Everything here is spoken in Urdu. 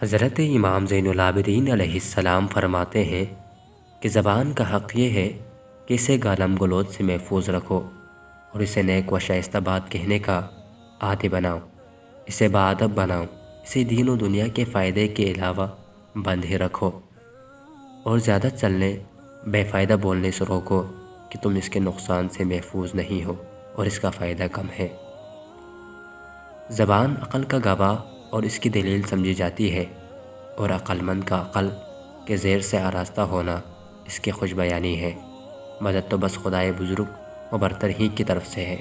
حضرت امام زین العابدین علیہ السلام فرماتے ہیں کہ زبان کا حق یہ ہے کہ اسے گالم گلوچ سے محفوظ رکھو اور اسے نیک و شائستہ بات کہنے کا عادی بناؤ، اسے باادب بناؤ، اسے دین و دنیا کے فائدے کے علاوہ بند ہی رکھو اور زیادہ چلنے بے فائدہ بولنے سے روکو کہ تم اس کے نقصان سے محفوظ نہیں ہو اور اس کا فائدہ کم ہے۔ زبان عقل کا گواہ اور اس کی دلیل سمجھی جاتی ہے، اور عقل مند کا عقل کے زیر سے آراستہ ہونا اس کی خوش بیانی ہے۔ مدد تو بس خدائے بزرگ و برتر ہی کی طرف سے ہے۔